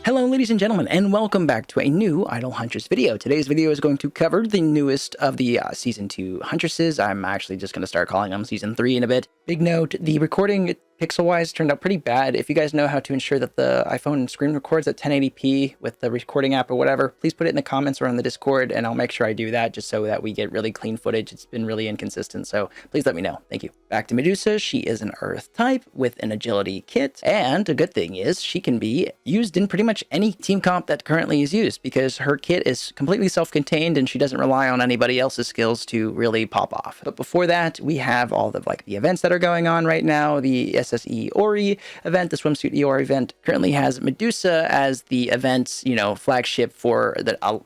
Hello ladies and gentlemen, and welcome back to a new Idle Huntress video. Today's video is going to cover the newest of the Season 2 Huntresses. I'm actually just going to start calling them Season 3 in a bit. Big note, the recording pixel-wise turned out pretty bad. If you guys know how to ensure that the iPhone screen records at 1080p with the recording app or whatever, please put it in the comments or on the Discord, and I'll make sure I do that just so that we get really clean footage. It's been really inconsistent, so please let me know. Thank you. Back to Medusa. She is an Earth type with an agility kit, and a good thing is she can be used in pretty much any team comp that currently is used because her kit is completely self-contained and she doesn't rely on anybody else's skills to really pop off. But before that, we have all the the events that are going on right now. The SSE Ori event, the swimsuit Eeyore event, currently has Medusa as the event's, flagship for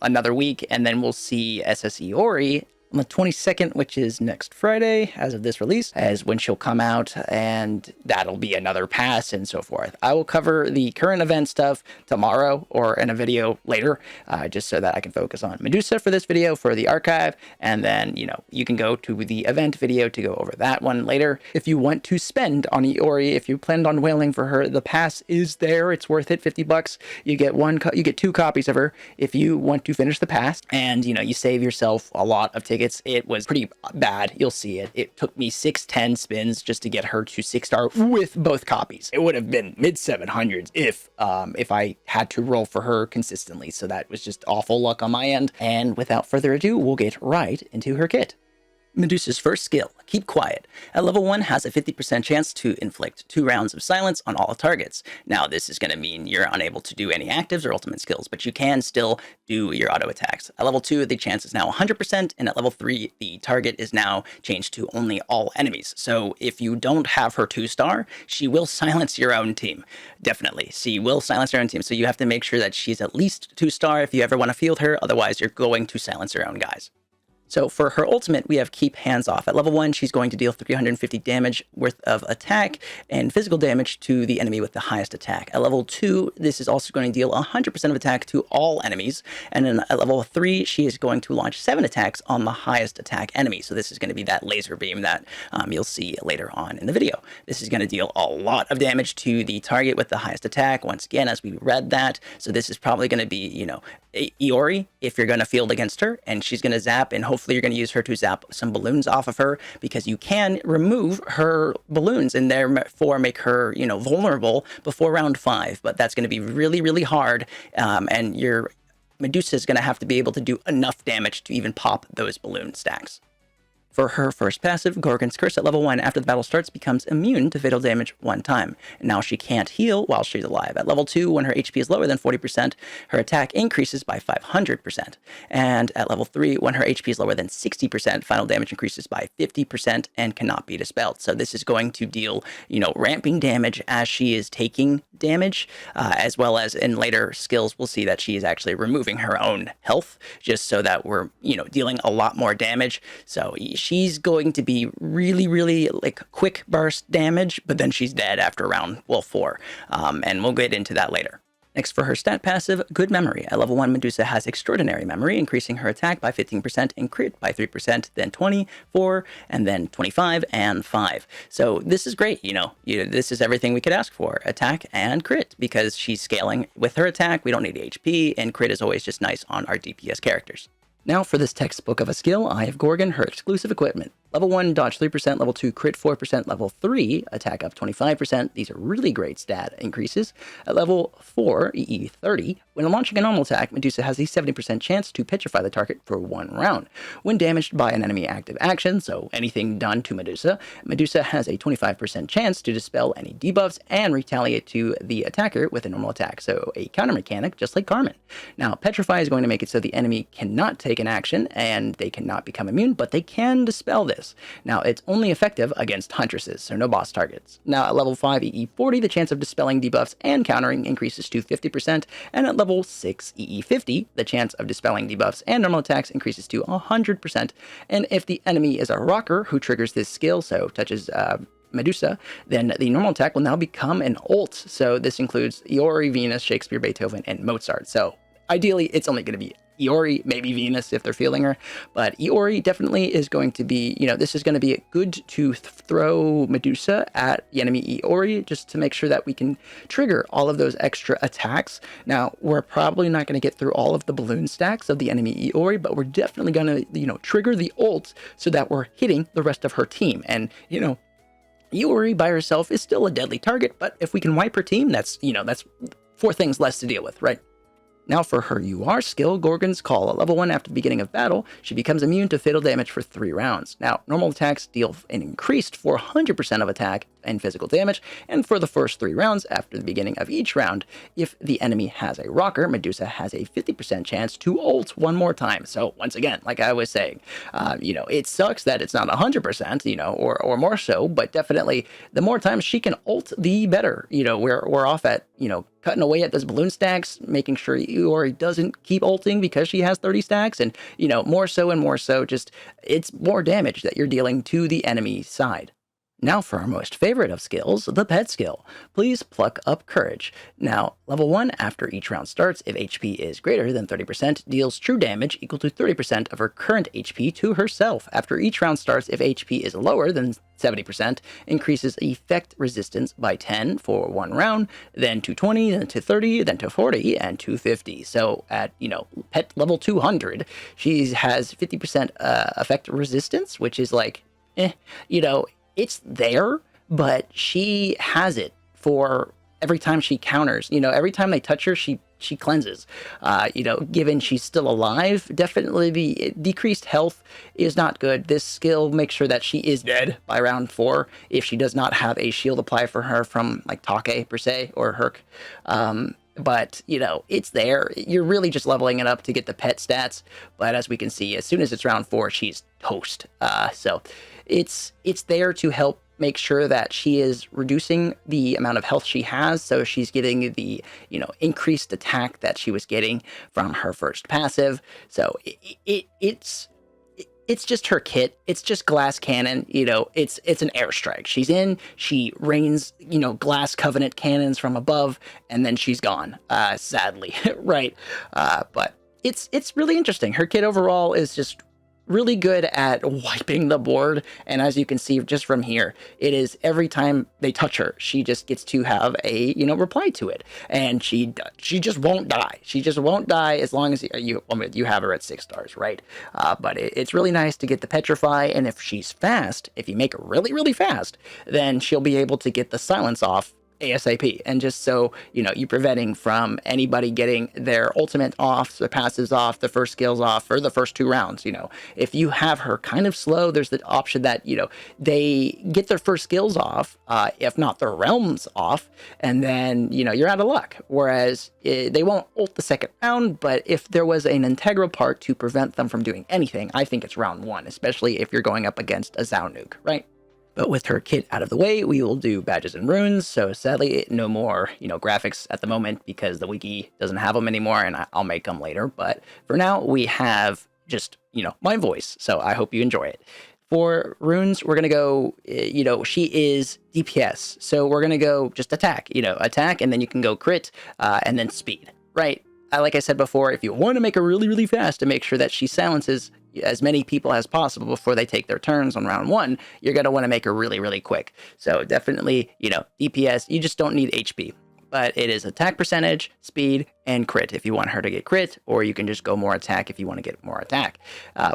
another week, and then we'll see SSE Ori on the 22nd, which is next Friday, as of this release, as when she'll come out, and that'll be another pass and so forth. I will cover the current event stuff tomorrow or in a video later, just so that I can focus on Medusa for this video, for the archive, and then, you can go to the event video to go over that one later. If you want to spend on Eeyore, if you planned on whaling for her, the pass is there. It's worth it, 50 bucks. You get you get 2 copies of her if you want to finish the pass, and, you save yourself a lot of tickets. It was pretty bad. You'll see it. It took me 6-10 spins just to get her to 6-star with both copies. It would have been mid 700s if I had to roll for her consistently. So that was just awful luck on my end. And without further ado, we'll get right into her kit. Medusa's first skill, Keep Quiet. At level 1 has a 50% chance to inflict 2 rounds of silence on all targets. Now this is going to mean you're unable to do any actives or ultimate skills, but you can still do your auto attacks. At level 2, the chance is now 100%, and at level 3, the target is now changed to only all enemies. So if you don't have her 2-star, she will silence your own team. Definitely, she will silence your own team, so you have to make sure that she's at least 2-star if you ever want to field her, otherwise you're going to silence your own guys. So for her ultimate, we have Keep Hands Off. At level 1, she's going to deal 350 damage worth of attack and physical damage to the enemy with the highest attack. At level 2, this is also going to deal 100% of attack to all enemies. And then at level 3, she is going to launch 7 attacks on the highest attack enemy. So this is going to be that laser beam that you'll see later on in the video. This is going to deal a lot of damage to the target with the highest attack, once again, as we read that. So this is probably going to be, Eeyore, if you're going to field against her, and she's going to zap, and hopefully you're going to use her to zap some balloons off of her, because you can remove her balloons and therefore make her, vulnerable before round 5. But that's going to be really, really hard, and your Medusa is going to have to be able to do enough damage to even pop those balloon stacks. For her first passive, Gorgon's Curse at level 1 after the battle starts becomes immune to fatal damage 1 time. And now she can't heal while she's alive. At level 2, when her HP is lower than 40%, her attack increases by 500%. And at level 3, when her HP is lower than 60%, final damage increases by 50% and cannot be dispelled. So this is going to deal, ramping damage as she is taking damage, as well as in later skills, we'll see that she is actually removing her own health, just so that we're, dealing a lot more damage. So she's going to be really, really quick burst damage, but then she's dead after round 4. And we'll get into that later. Next, for her stat passive, Good Memory. At level 1, Medusa has Extraordinary Memory, increasing her attack by 15% and crit by 3%, then 20, 4, and then 25 and 5. So this is great, this is everything we could ask for, attack and crit, because she's scaling with her attack. We don't need HP, and crit is always just nice on our DPS characters. Now for this textbook of a skill, I have Gorgon, her exclusive equipment. Level 1, dodge 3%, level 2, crit 4%, level 3, attack up 25%. These are really great stat increases. At level 4, EE 30, when launching a normal attack, Medusa has a 70% chance to petrify the target for 1 round. When damaged by an enemy active action, so anything done to Medusa, Medusa has a 25% chance to dispel any debuffs and retaliate to the attacker with a normal attack, so a counter mechanic just like Carmen. Now, petrify is going to make it so the enemy cannot take an action and they cannot become immune, but they can dispel this. Now, it's only effective against Huntresses, so no boss targets. Now, at level 5 EE 40, the chance of dispelling debuffs and countering increases to 50%, and at level 6 EE 50, the chance of dispelling debuffs and normal attacks increases to 100%, and if the enemy is a rocker who triggers this skill, so touches Medusa, then the normal attack will now become an ult, so this includes Eeyore, Venus, Shakespeare, Beethoven, and Mozart. So ideally, it's only going to be Iori, maybe Venus if they're feeling her. But Iori definitely is going to be, this is going to be good to throw Medusa at the enemy Iori just to make sure that we can trigger all of those extra attacks. Now, we're probably not going to get through all of the balloon stacks of the enemy Iori, but we're definitely going to, trigger the ult so that we're hitting the rest of her team. And, Iori by herself is still a deadly target, but if we can wipe her team, that's 4 things less to deal with, right? Now for her UR skill, Gorgon's Call. At level 1 after the beginning of battle, she becomes immune to fatal damage for 3 rounds. Now, normal attacks deal an increased 400% of attack and physical damage, and for the first 3 rounds after the beginning of each round, if the enemy has a rocker, Medusa has a 50% chance to ult one more time. So once again, like I was saying, it sucks that it's not 100%, or more so, but definitely the more times she can ult, the better. We're off at, cutting away at those balloon stacks, making sure Iori doesn't keep ulting because she has 30 stacks, and, more so and more so, just it's more damage that you're dealing to the enemy side. Now for our most favorite of skills, the pet skill. Please pluck up courage. Now, level 1 after each round starts, if HP is greater than 30%, deals true damage equal to 30% of her current HP to herself. After each round starts, if HP is lower than 70%, increases effect resistance by 10 for 1 round, then to 20, then to 30, then to 40, and to 50. So at, pet level 200, she has 50% effect resistance, which is like, it's there, but she has it for every time she counters. Every time they touch her, she cleanses. Given she's still alive, definitely the decreased health is not good. This skill makes sure that she is dead by round 4 if she does not have a shield apply for her from like Take per se or Herc. But, it's there. You're really just leveling it up to get the pet stats. But as we can see, as soon as it's round 4, she's toast. So it's there to help make sure that she is reducing the amount of health she has. So she's getting the, increased attack that she was getting from her first passive. So it's just her kit. It's just glass cannon. It's an airstrike. She rains, glass covenant cannons from above, and then she's gone, sadly, right? But it's really interesting. Her kit overall is just really good at wiping the board, and as you can see just from here, it is every time they touch her, she just gets to have a reply to it, and she just won't die. She just won't die as long as you have her at 6 stars, right? But it's really nice to get the petrify, and if she's fast, if you make her really, really fast, then she'll be able to get the silence off ASAP, and just so you're preventing from anybody getting their ultimate off, their passives off, the first skills off for the first 2 rounds. If you have her kind of slow, there's the option that they get their first skills off, if not their realms off, and then you're out of luck. Whereas they won't ult the second round, but if there was an integral part to prevent them from doing anything, I think it's round 1, especially if you're going up against a Zao nuke, right? But with her kit out of the way, we will do badges and runes. So sadly, no more, graphics at the moment because the wiki doesn't have them anymore, and I'll make them later. But for now, we have just, my voice. So I hope you enjoy it. For runes, we're going to go, she is DPS. So we're going to go just attack, attack, and then you can go crit, and then speed, right? Like I said before, if you want to make her really, really fast to make sure that she silences as many people as possible before they take their turns on round 1, you're going to want to make her really, really quick. So definitely, DPS, you just don't need HP. But it is attack percentage, speed, and crit if you want her to get crit, or you can just go more attack if you want to get more attack.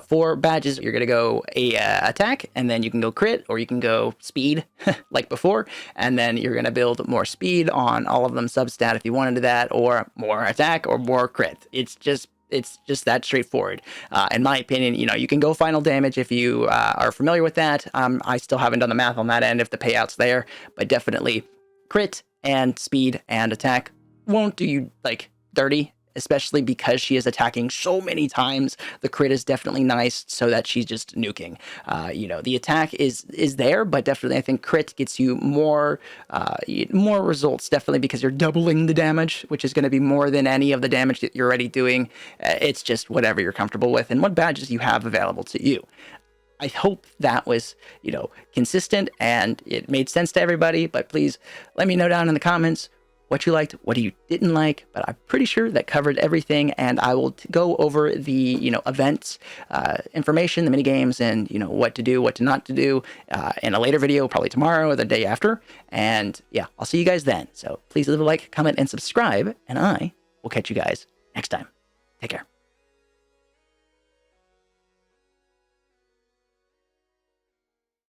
For badges, you're going to go attack, and then you can go crit, or you can go speed, like before, and then you're going to build more speed on all of them substat if you want to do that, or more attack, or more crit. It's just that straightforward. In my opinion, you can go final damage if you are familiar with that. I still haven't done the math on that end if the payout's there, but definitely crit and speed and attack won't do you like dirty, especially because she is attacking so many times. The crit is definitely nice so that she's just nuking. The attack is there, but definitely I think crit gets you more results, definitely because you're doubling the damage, which is going to be more than any of the damage that you're already doing. It's just whatever you're comfortable with and what badges you have available to you. I hope that was, consistent and it made sense to everybody, but please let me know down in the comments what you liked, what you didn't like, but I'm pretty sure that covered everything. And I will go over the, events, information, the mini games, and, what to do, what to not to do in a later video, probably tomorrow or the day after. And yeah, I'll see you guys then. So please leave a like, comment, and subscribe, and I will catch you guys next time. Take care.